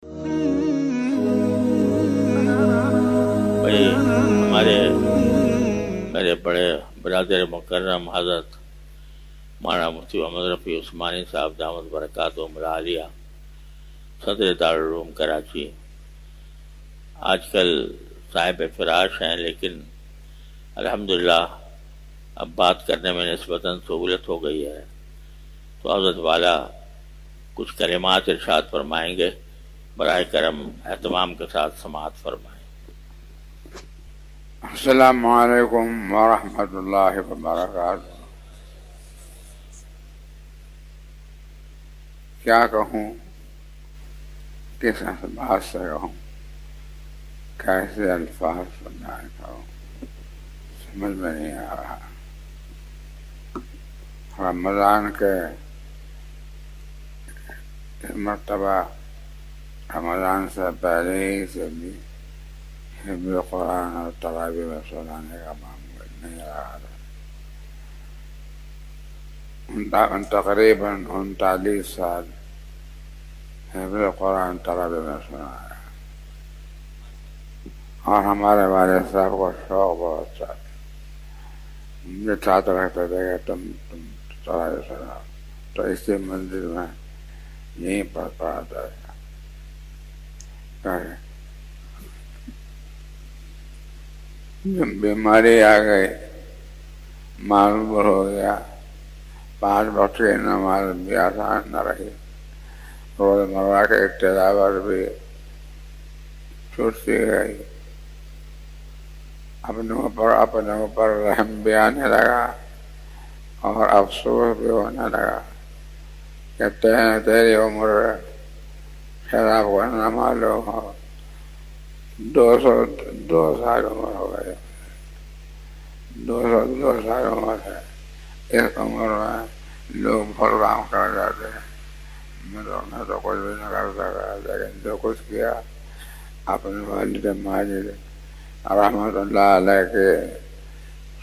بھائی ہمارے میرے بڑے برادر مکرم حضرت مولانا مفتی محمد رفیع عثمانی صاحب دامت برکاتہم العالیہ صدر دارالعلوم کراچی آج کل صاحب فراش ہیں، لیکن الحمدللہ اب بات کرنے میں نسبتاً سہولت ہو گئی ہے، تو حضرت والا کچھ کلمات ارشاد فرمائیں گے، براہ کرم اہتمام کے ساتھ سماعت فرمائیں۔ السلام علیکم ورحمۃ اللہ وبرکاتہ۔ کیا کہوں، کس بات سے کہوں، کیسے الفاظ بیان کروں، سمجھ میں نہیں آ رہا۔ رمضان کے مرتبہ رمضان سے پہلے ہی سے بھی حفظ قرآن اور تراویح میں سلانے کا معمول نہیں رہا تھا۔ تقریباً 39 سال حفظ قرآن تراویح میں سنا ہے، اور ہمارے والد صاحب کو شوق بہت تھا، مجھے ساتھ رکھتے تھے کہ تم تراویح سناؤ، تو اسی منزل میں یہیں پر پڑھاتا تھا۔ بیماری آ گئی، معذور ہو گیا، 5 وقت کی نماز بھی آسان نہ رہی، روزمرہ کے تلاوت بھی چھوٹتی گئی، اپنے اوپر رحم بھی آنے لگا اور افسوس بھی ہونے لگا کہ تیری عمر شراب کو نہ معلوم ہو، 202 سال عمر ہو گئی، 202 سال عمر ہے۔ اس عمر میں لوگ پروگرام کر جاتے ہیں، میں تو کچھ بھی نہ کر سکا، لیکن جو کچھ کیا اپنے والد ماجد رحمت اللہ علیہ کے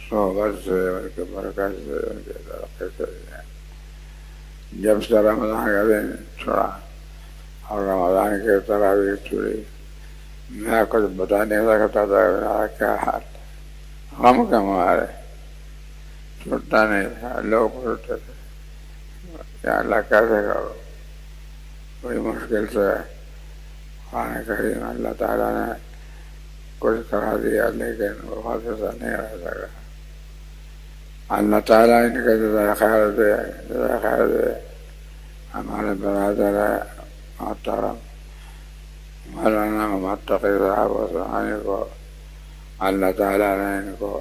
صحبت سے، ان کی برکت سے، ان کی ترقی سے۔ جب سے رمضان کا دن چھڑا اور رمضان کی تراویح چھڑی، میں کچھ بتا نہیں سکتا تھا میرا کیا حال، غم کے مارے چھوٹتا نہیں تھا۔ لوگ پوچھتے تھے کہ اللہ کیسے کرو، بڑی مشکل سے قرآن کریم اللہ تعالیٰ نے کچھ کرا دیا، لیکن وہ حادثہ نہیں رہ سکا۔ اللہ تعالیٰ ان کے جزائے خیر دے، جزائے خیر دے۔ ہمارے برادر محترم مولانا محمد تقی صاحب عثمانی کو اللہ تعالیٰ نے ان کو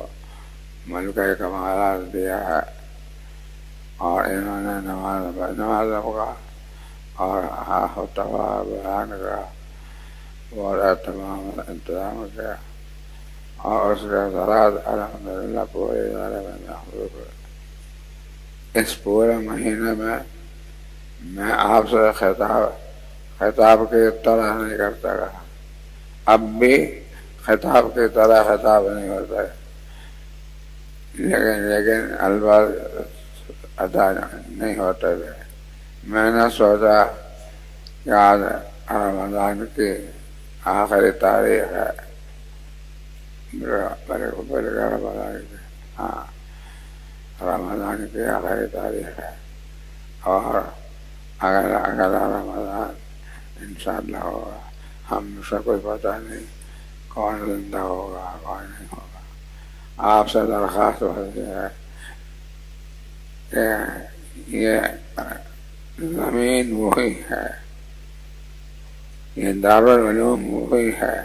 ملکہ کمالات دیا ہے، اور انہوں نے نمازوں کا اور خطبہ بیان کا بہت تمام انتظام کیا، اور اس کے اثرات الحمدللہ پورے ادارے میں محفوظ ہوئے۔ اس پورے مہینے میں آپ سے خطاب کی طرح نہیں کرتا رہا، اب بھی خطاب کی طرح خطاب نہیں ہوتا ہے، لیکن الفاظ ادا نہیں ہوتے تھے۔ میں نے سوچا کہ آج رمضان کی آخری تاریخ ہے، رمضان کی آخری تاریخ ہے، اور اگلا رمضان انشاءاللہ ہوگا۔ ہم سے کوئی پتہ نہیں کون زندہ ہوگا کون نہیں ہوگا۔ آپ سے درخواست ہوتی ہے کہ یہ زمین وہی ہے، یہ دارالعلوم وہی ہے،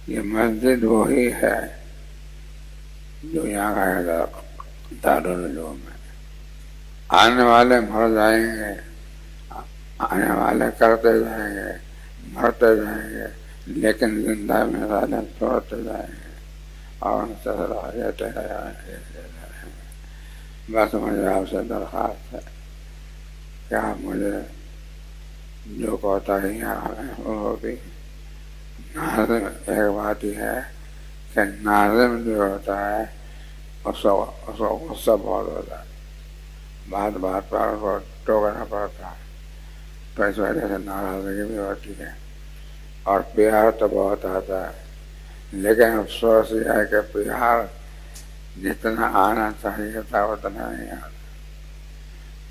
یہ مسجد وہی ہے جو یہاں کا دارالعلوم ہے۔ آنے والے مر جائیں گے، آنے والے کرتے جائیں گے، مرتے جائیں گے، لیکن زندہ مثالیں چھوڑتے جائیں گے اور ان سے صلاحیتیں جائیں گے۔ بس مجھے آپ سے درخواست ہے کہ آپ مجھے جو کوتاہیاں ہمیں ہوگی، ناظم ایک بات ہی ہے کہ ناظم جو ہوتا ہے اس کو غصہ بہت ہوتا ہے، بات پر اس کو ٹوکنا پڑتا ہے، تو اس وجہ سے ناراضگی بھی ہوتی ہے، اور پیار تو بہت آتا ہے، لیکن افسوس یہ ہے کہ پیار جتنا آنا چاہیے تھا اتنا نہیں آتا۔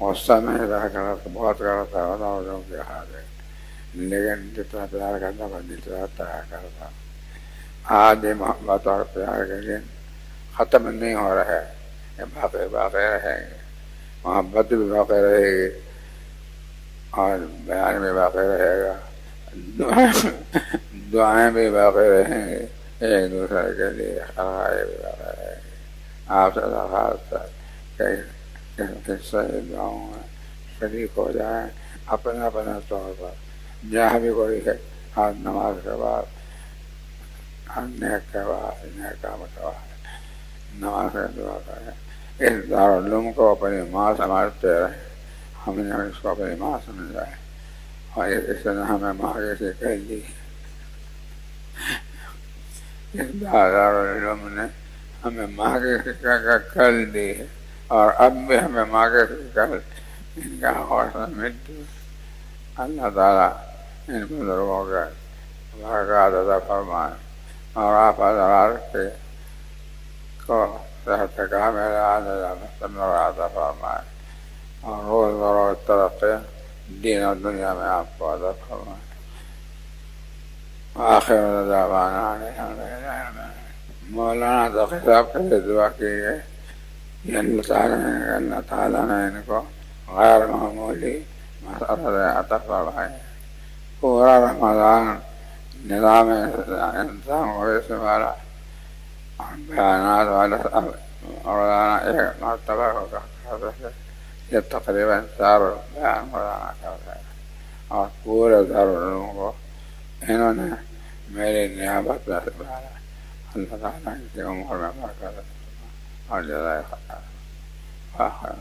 غصہ نہیں رہا کرتا، بہت کرتا ہوتا لوگوں کے حال ہے، لیکن جتنا پیار کرتا وہ جتنا طرح کرتا۔ آج یہ محبت اور پیار کے دن ختم نہیں ہو رہے، یہ باقی باقی رہیں گے، محبت بھی باقی رہے گی اور بیان بھی باقی رہے گا، دعائیں بھی باقی رہیں گی، ایک دوسرے کے لیے خیرائی بھی باقی رہے گی۔ آپ سے درخواست ہے کہ قصے دعاؤں میں شریک ہو جائیں، اپنے اپنے طور پر، جہاں بھی کوئی ہے، ہر نماز کے بعد، ہر نیک کے بعد، نیک کام کے بعد نماز کا دعا کریں۔ اس دارالعلوم کو اپنی ماں سمجھتے رہیں، ہم نے اس کو اپنی ماں سمجھا ہے، اور اس نے ہمیں ماں جیسی کہہ دی۔ اس دارالعلوم نے ہمیں ماں جیسی کر دی ہے، اور اب بھی ہمیں ماں جیسی کر، ان کا حوصلہ ملتی۔ اللہ تعالیٰ ان بزرگوں کے برکات عطا فرمائے، اور آپ حضرات کو صحت کامل عطا فرمائے، اور روز بروز ترقی دین اور دنیا میں آپ کو عطا فرمائے۔ آخر دعوانا الحمد للہ رب العالمین۔ مولانا تقی صاحب کے لیے دعا کیجیے کہ اللہ تعالیٰ نے ان کو غیر معمولی مسئلہ عطا فرمائے، پورا رمضان نظام انسان ویسے والا بیانات والا روزانہ ایک مرتبہ کو کرتے تھے، یہ تقریباً 4 بیان روزانہ کرتے ہیں، اور پورے دارالعلوم کو انہوں نے میری نیابت میں سنبھالا۔ اللہ تعالیٰ ان کی عمر میں برکت اور جزائے خیر۔